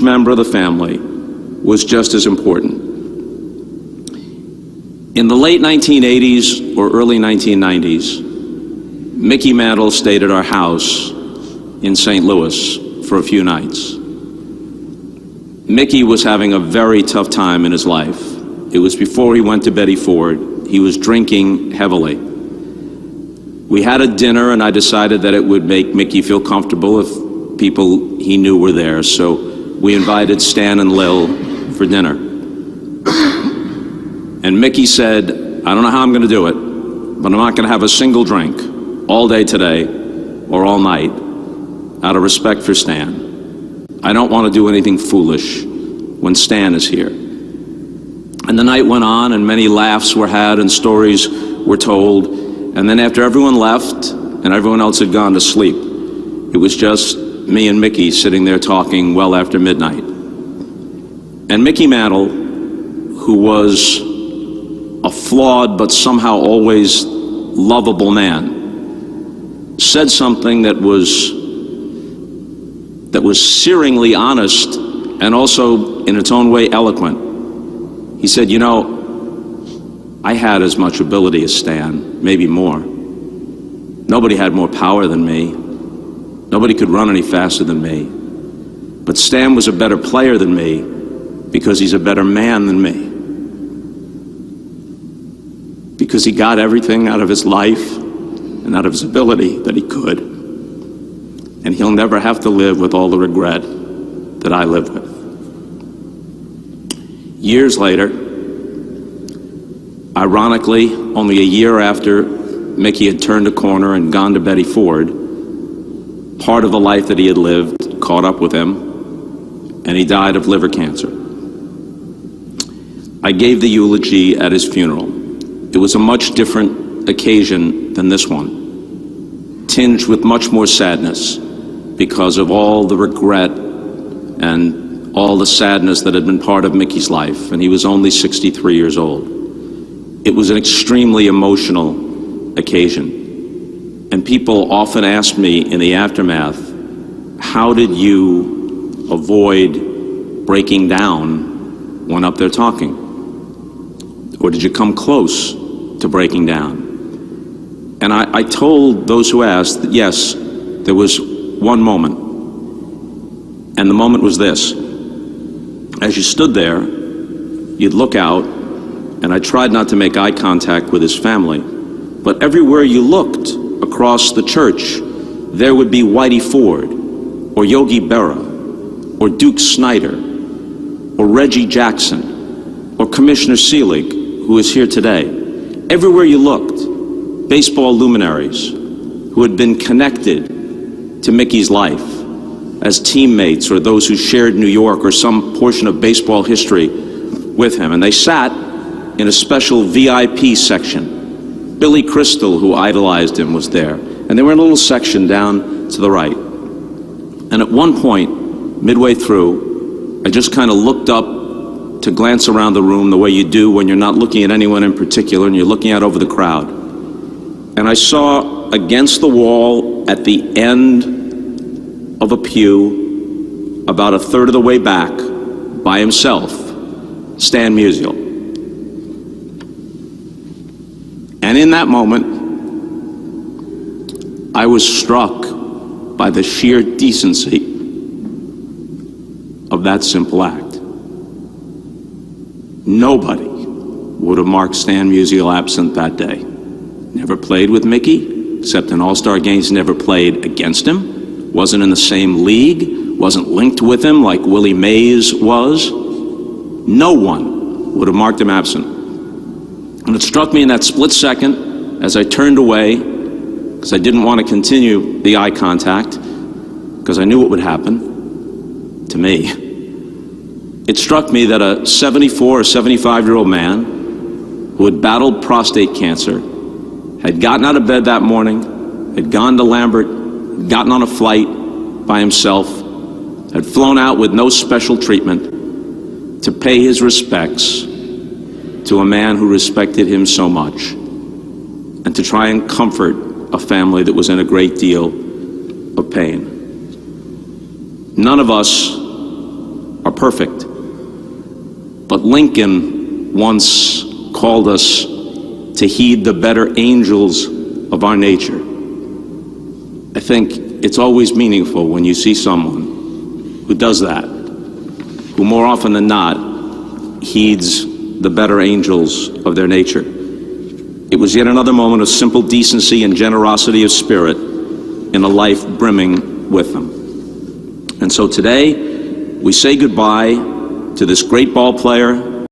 member of the family was just as important. In the late 1980s or early 1990s, Mickey Mantle stayed at our house in St. Louis for a few nights. Mickey was having a very tough time in his life. It was before he went to Betty Ford. He was drinking heavily. We had a dinner, and I decided that it would make Mickey feel comfortable if people he knew were there, so we invited Stan and Lil for dinner. And Mickey said, I don't know how I'm going to do it, but I'm not going to have a single drink all day today or all night out of respect for Stan. I don't want to do anything foolish when Stan is here. And the night went on, and many laughs were had and stories were told. And then after everyone left and everyone else had gone to sleep, it was just me and Mickey sitting there talking well after midnight. And Mickey Mantle, who was a flawed but somehow always lovable man, said something that was searingly honest and also in its own way eloquent. He said, you know, I had as much ability as Stan, maybe more. Nobody had more power than me. Nobody could run any faster than me. But Stan was a better player than me because he's a better man than me. Because he got everything out of his life and out of his ability that he could. And he'll never have to live with all the regret that I live with. Years later, ironically, only a year after Mickey had turned a corner and gone to Betty Ford, part of the life that he had lived caught up with him, and he died of liver cancer. I gave the eulogy at his funeral. It was a much different occasion than this one, tinged with much more sadness because of all the regret and all the sadness that had been part of Mickey's life, and he was only 63 years old. It was an extremely emotional occasion. And people often ask me in the aftermath, how did you avoid breaking down when up there talking? Or did you come close to breaking down? And I told those who asked that yes, there was one moment. And the moment was this. As you stood there, you'd look out, and I tried not to make eye contact with his family, but everywhere you looked across the church, there would be Whitey Ford, or Yogi Berra, or Duke Snyder, or Reggie Jackson, or Commissioner Seelig, who is here today. Everywhere you looked, baseball luminaries who had been connected to Mickey's life as teammates or those who shared New York or some portion of baseball history with him. And they sat in a special VIP section. Billy Crystal, who idolized him, was there. And they were in a little section down to the right. And at one point, midway through, I just kind of looked up to glance around the room the way you do when you're not looking at anyone in particular and you're looking out over the crowd. And I saw against the wall at the end of a pew, about a third of the way back, by himself, Stan Musial. And in that moment, I was struck by the sheer decency of that simple act. Nobody would have marked Stan Musial absent that day. Never played with Mickey, except in All-Star games, never played against him, wasn't in the same league, wasn't linked with him like Willie Mays was. No one would have marked him absent. And it struck me in that split second as I turned away, because I didn't want to continue the eye contact, because I knew what would happen to me. It struck me that a 74 or 75-year-old man who had battled prostate cancer, had gotten out of bed that morning, had gone to Lambert, gotten on a flight by himself, had flown out with no special treatment to pay his respects to a man who respected him so much, and to try and comfort a family that was in a great deal of pain. None of us perfect. But Lincoln once called us to heed the better angels of our nature. I think it's always meaningful when you see someone who does that, who more often than not heeds the better angels of their nature. It was yet another moment of simple decency and generosity of spirit in a life brimming with them. And so today, we say goodbye to this great ball player,